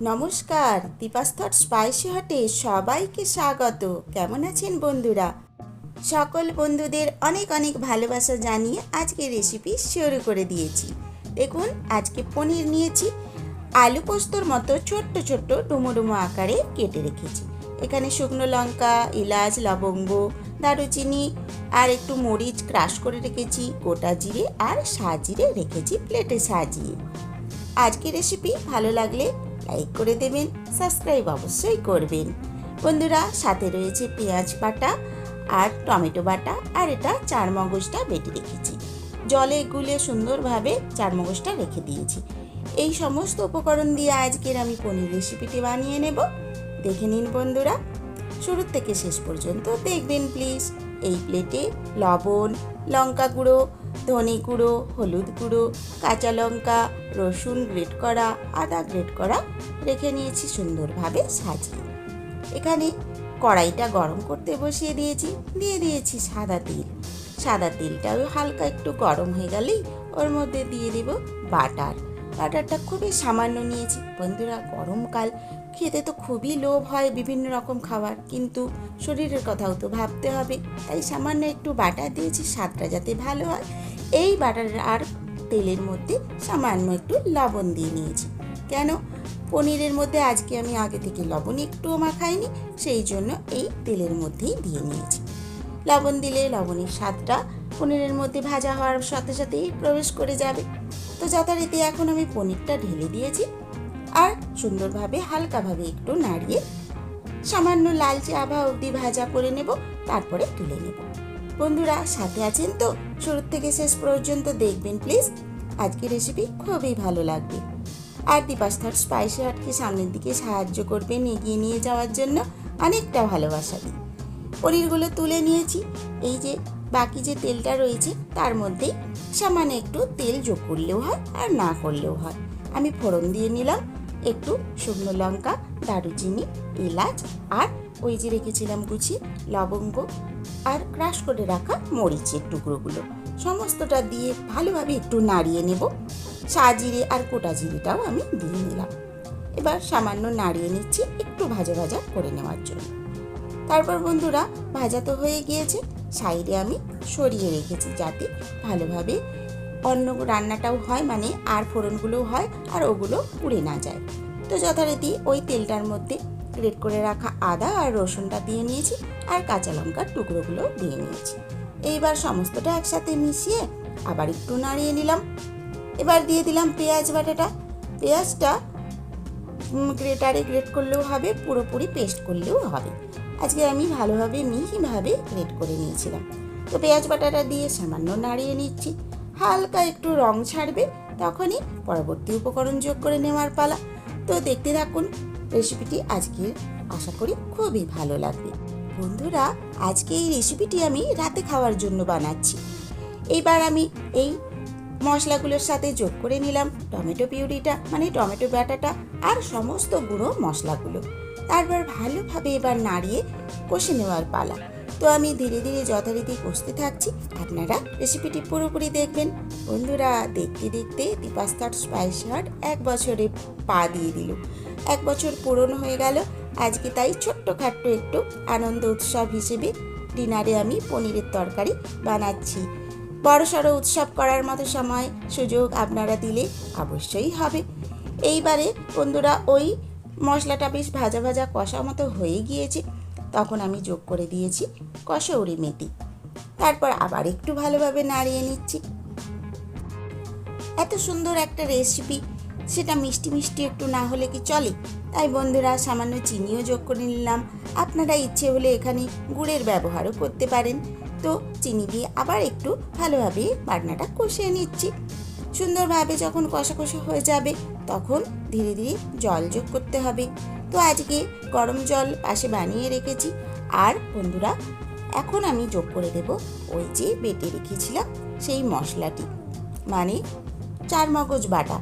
নমস্কার, DipasThoughtSpicyHotে সবাইকে স্বাগত। কেমন আছেন বন্ধুরা? সকল বন্ধুদের অনেক অনেক ভালোবাসা জানিয়ে আজকে রেসিপি শুরু করে দিয়েছি। দেখুন, আজকে পনির নিয়েছি, আলু পোস্তর মতো ছোট্ট ছোট্ট ডুমো ডুমো আকারে কেটে রেখেছি। এখানে শুকনো লঙ্কা, এলাচ, লবঙ্গ, দারুচিনি আর একটু মরিচ ক্রাশ করে রেখেছি, গোটা জিরে আর সাজিরে রেখেছি প্লেটে সাজিয়ে। আজকে রেসিপি ভালো লাগলে লাইক করে দেবেন, সাবস্ক্রাইব অবশ্যই করবেন। বন্ধুরা, সাথে রয়েছে পেঁয়াজ বাটা আর টমেটো বাটা, আর এটা চারমগজটা বেটে রেখেছি। জলে গুলে সুন্দরভাবে চারমগজটা রেখে দিয়েছি। এই সমস্ত উপকরণ দিয়ে আজকের আমি পনির রেসিপিটি বানিয়ে নেব। দেখে নিন বন্ধুরা, শুরু থেকে শেষ পর্যন্ত দেখবেন প্লিজ। এই প্লেটে লবণ, লঙ্কা গুঁড়ো, ধনে গুঁড়ো, হলুদ গুঁড়ো, কাঁচা লঙ্কা, রসুন গ্রেট করা, আদা গ্রেট করা রেখে নিয়েছি সুন্দরভাবে সাজিয়ে। এখানে কড়াইটা গরম করতে বসিয়ে দিয়েছি, দিয়ে দিয়েছি সাদা তেল। সাদা তেলটাও হালকা একটু গরম হয়ে গেলেই ওর মধ্যে দিয়ে দেব বাটার। বাটারটা খুবই সামান্য নিয়েছি। বন্ধুরা, গরমকাল, খেতে তো খুবই লোভ হয় বিভিন্ন রকম খাবার, কিন্তু শরীরের কথাও তো ভাবতে হবে, তাই সামান্য একটু বাটার দিয়েছি, স্বাদটা যাতে ভালো হয়। এই বাটার আর তেলের মধ্যে সামান্য একটু লবণ দিয়ে নিয়েছি। কেন? পনিরের মধ্যে আজকে আমি আগে থেকে লবণ একটুও মাখাইনি, সেই জন্য এই তেলের মধ্যেই দিয়ে নিয়েছি। লবণ দিলে লবণের স্বাদটা পনিরের মধ্যে ভাজা হওয়ার সাথে সাথেই প্রবেশ করে যাবে। তো যথারীতি এখন আমি পনিরটা ঢেলে দিয়েছি আর সুন্দরভাবে হালকাভাবে একটু নাড়িয়ে সামান্য লালচে আভা অবধি ভাজা করে নেব, তারপরে তুলে নেব। বন্ধুরা, সাথে আছেন তো? শুরু থেকে শেষ পর্যন্ত দেখবেন প্লিজ। আজকের রেসিপি খুবই ভালো লাগবে। আর DipasThoughtSpicyHotকে সামনের দিকে সাহায্য করবেন এগিয়ে নিয়ে যাওয়ার জন্য অনেকটা ভালোবাসা দিই। পনিরগুলো তুলে নিয়েছি। এই যে বাকি যে তেলটা রয়েছে তার মধ্যেই সামান্য একটু তেল যোগ করলেও হয় আর না করলেও হয়। আমি ফোড়ন দিয়ে নিলাম একটু শুকনো লঙ্কা, দারুচিনি, এলাচ আর ওই যে রেখেছিলাম কুচি লবঙ্গ আর ক্রাশ করে রাখা মরিচের টুকরোগুলো, সমস্তটা দিয়ে ভালোভাবে একটু নাড়িয়ে নেব। সাজিরে আর কোটা জিরেটাও আমি দিয়ে নিলাম। এবার সামান্য নাড়িয়ে নিচ্ছি একটু ভাজা ভাজা করে নেওয়ার জন্য। তারপর বন্ধুরা, ভাজা তো হয়ে গিয়েছে, সাইডে আমি সরিয়ে রেখেছি যাতে ভালোভাবে অন্য রান্নাটাও হয়, মানে আর ফোড়নগুলোও হয় আর ওগুলো পুড়ে না যায়। তো যথারীতি ওই তেলটার মধ্যে গ্রেট করে রাখা আদা আর রসুনটা দিয়ে নিয়েছি আর কাঁচা লঙ্কার টুকরোগুলো দিয়ে নিয়েছি। এইবার সমস্তটা একসাথে মিশিয়ে আবার একটু নাড়িয়ে নিলাম। এবার দিয়ে দিলাম পেঁয়াজ বাটাটা। পেঁয়াজটা গ্রেটারে গ্রেট করলেও হবে, পুরোপুরি পেস্ট করলেও হবে। আজকে আমি ভালোভাবে মিহিভাবে গ্রেট করে নিয়েছিলাম। তো পেঁয়াজ বাটাটা দিয়ে সামান্য নাড়িয়ে নিচ্ছি। হালকা একটু রং ছাড়বে, তখনই পরবর্তী উপকরণ যোগ করে নেওয়ার পালা। তো দেখতে থাকুন রেসিপিটি। আজকে আশা করি খুবই ভালো লাগবে। বন্ধুরা, আজকে এই রেসিপিটি আমি রাতে খাওয়ার জন্য বানাচ্ছি। এইবার আমি এই মশলাগুলোর সাথে যোগ করে নিলাম টমেটো পিউরিটা, মানে টমেটো বাটাটা আর সমস্ত গুঁড়ো মশলাগুলো। তারপর ভালোভাবে এবার নাড়িয়ে কষে নেওয়ার পালা। তো আমি ধীরে ধীরে যথারীতি কষতে থাকছি, আপনারা রেসিপিটি পুরোপুরি দেখবেন। বন্ধুরা, দেখতে দেখতে DipasThoughtSpicyHot 1 বছরে পা দিয়ে দিল। 1 বছর পূরণ হয়ে গেল আজকে, তাই ছোট্টখাট্ট একটু আনন্দ উৎসব হিসেবে ডিনারে আমি পনিরের তরকারি বানাচ্ছি। বড়সড় উৎসব করার মতো সময় সুযোগ আপনারা দিলে অবশ্যই হবে। এইবারে বন্ধুরা, ওই মশলাটা বেশ ভাজা ভাজা কষা মতো হয়ে গিয়েছে, তখন আমি যোগ করে দিয়েছি কসৌরি মেথি। তারপর আবার একটু ভালোভাবে নাড়িয়ে নিচ্ছি। এত সুন্দর একটা রেসিপি, সেটা মিষ্টি মিষ্টি একটু না হলে কি চলে? তাই বন্ধুরা, সামান্য চিনিও যোগ করে নিলাম। আপনারা ইচ্ছে হলে এখানে গুড়ের ব্যবহারও করতে পারেন। তো চিনি দিয়ে আবার একটু ভালোভাবে বাটনাটা কষিয়ে নিচ্ছি। সুন্দরভাবে যখন কষা কষা হয়ে যাবে তখন ধীরে ধীরে জল যোগ করতে হবে। তো আজকে গরম জল পাশে বানিয়ে রেখেছি। আর বন্ধুরা, এখন আমি যোগ করে দেব ওই যে বেটে রেখেছিলাম সেই মশলাটি, মানে চারমগজ বাটা।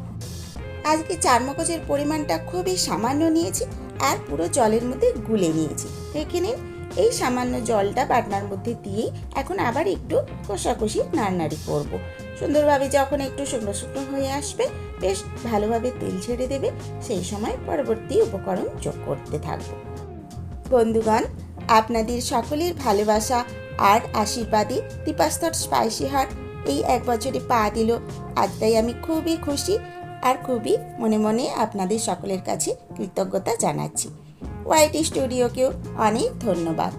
আজকে চারমগজের পরিমাণটা খুবই সামান্য নিয়েছি আর পুরো জলের মধ্যে গুলে নিয়েছি। দেখে নিন, এই সামান্য জলটা বাটনার মধ্যে দিয়েই এখন আবার একটু কষাকষি নাড়ানাড়ি করব। সুন্দরভাবে যখন একটু শুকনো শুকনো হয়ে আসবে, বেশ ভালোভাবে তেল ছেড়ে দেবে, সেই সময় পরবর্তী উপকরণ যোগ করতে থাকবো। বন্ধুগণ, আপনাদের সকলের ভালোবাসা আর আশীর্বাদে দীপাস থট স্পাইসি হট এই 1 বছরে পা দিল। আজ তাই আমি খুবই খুশি আর খুবই মনে মনে আপনাদের সকলের কাছে কৃতজ্ঞতা জানাচ্ছি। ওয়াইটি স্টুডিওকেও অনেক ধন্যবাদ।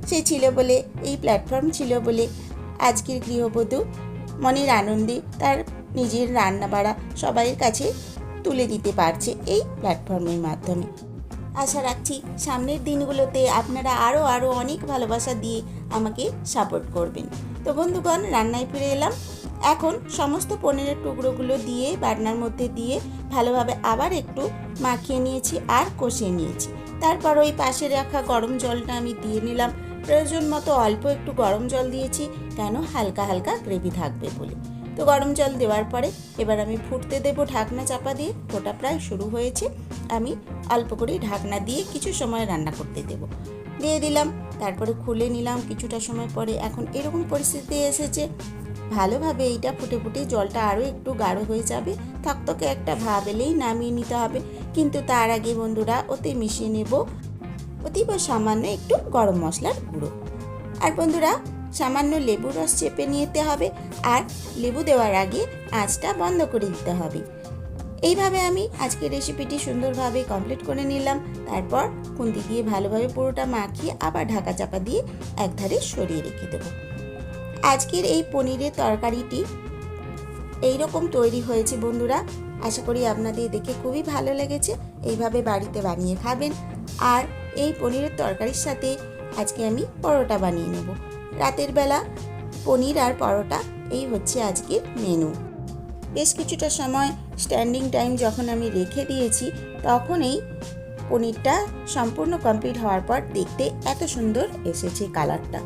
সে ছিল বলে, এই প্ল্যাটফর্ম ছিল বলে আজকের গৃহবধূ মনের আনন্দে তার নিজের রান্না বাড়া সবাইয়ের কাছে তুলে দিতে পারছে এই প্ল্যাটফর্মের মাধ্যমে। আশা রাখছি সামনের দিনগুলোতে আপনারা আরও অনেক ভালোবাসা দিয়ে আমাকে সাপোর্ট করবেন। তো বন্ধুগণ, রান্নায় ফিরে এলাম। এখন সমস্ত পনিরের টুকরোগুলো দিয়ে বাটনার মধ্যে দিয়ে ভালোভাবে আবার একটু মাখিয়ে নিয়েছি আর কষিয়ে নিয়েছি। তারপর ওই পাশে রাখা গরম জলটা আমি দিয়ে নিলাম। প্রয়োজন মতো অল্প একটু গরম জল দিয়েছি, কেন হালকা হালকা গ্রেভি থাকবে বলে। তো গরম জল দেওয়ার পরে এবার আমি ফুটতে দেবো ঢাকনা চাপা দিয়ে। ফোটা প্রায় শুরু হয়েছে, আমি অল্প করে ঢাকনা দিয়ে কিছু সময় রান্না করতে দেবো। দিয়ে দিলাম, তারপরে খুলে নিলাম কিছুটা সময় পরে। এখন এরকম পরিস্থিতি এসেছে, ভালোভাবে এইটা ফুটে ফুটে জলটা আরও একটু গাঢ় হয়ে যাবে, থকথকে একটা ভাব এলেই নামিয়ে নিতে হবে। কিন্তু তার আগে বন্ধুরা ওতে মিশিয়ে নেব অতীব সামান্য একটু গরম মশলার গুঁড়ো। আর বন্ধুরা, সামান্য লেবুর রস চেপে নিতে হবে, আর লেবু দেওয়ার আগে আঁচটা বন্ধ করে দিতে হবে। এইভাবে আমি আজকের রেসিপিটি সুন্দরভাবে কমপ্লিট করে নিলাম। তারপর খুন্তি দিয়ে ভালোভাবে পুরোটা মাখিয়ে আবার ঢাকা চাপা দিয়ে একধারে সরিয়ে রেখে দেবো। আজকের এই পনিরের তরকারিটি এইরকম তৈরি হয়েছে বন্ধুরা। আশা করি আপনাদের দেখে খুবই ভালো লেগেছে। এইভাবে বাড়িতে বানিয়ে খাবেন। আর এই পনিরের তরকারির সাথে আজকে আমি পরোটা বানিয়ে নেব। রাতের বেলা পনির আর পরোটা, এই হচ্ছে আজকের মেনু। বেশ কিছুটা সময় স্ট্যান্ডিং টাইম যখন আমি রেখে দিয়েছি, তখন এই পনিরটা সম্পূর্ণ কমপ্লিট হওয়ার পর দেখতে এত সুন্দর এসেছে কালারটা।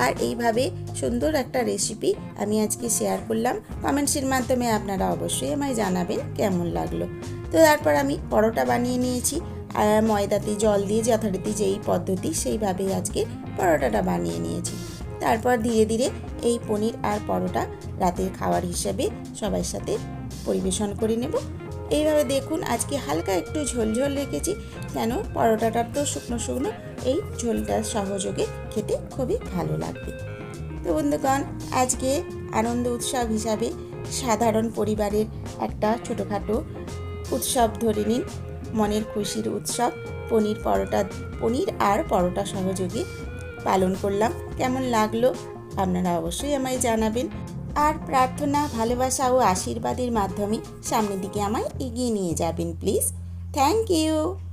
আর এইভাবে সুন্দর একটা রেসিপি আমি আজকে শেয়ার করলাম। কমেন্টসের মাধ্যমে আপনারা অবশ্যই আমায় জানাবেন কেমন লাগলো। তো তারপর আমি পরোটা বানিয়ে নিয়েছি, আর ময়দাতে জল দিয়ে যথারীতি যেই পদ্ধতি সেইভাবেই আজকে পরোটাটা বানিয়ে নিয়েছি। তারপর ধীরে ধীরে এই পনির আর পরোটা রাতের খাবার হিসেবে সবার সাথে পরিবেশন করে নেব। এইভাবে দেখুন, আজকে হালকা একটু ঝোল ঝোল রেখেছি, কেন পরোটাটা তো শুকনো শুকনো, এই ঝোলটার সহযোগে খেতে খুবই ভালো লাগবে। তো বন্ধুগণ, আজকে আনন্দ উৎসব হিসাবে সাধারণ পরিবারের একটা ছোটোখাটো উৎসব ধরে নিন, মনের খুশির উৎসব পনির আর পরোটা সহযোগে পালন করলাম। কেমন লাগলো আপনারা অবশ্যই আমায় জানাবেন। আর প্রার্থনা, ভালোবাসা ও আশীর্বাদের মাধ্যমে সামনের দিকে আমায় এগিয়ে নিয়ে যাবেন প্লিজ। Thank you.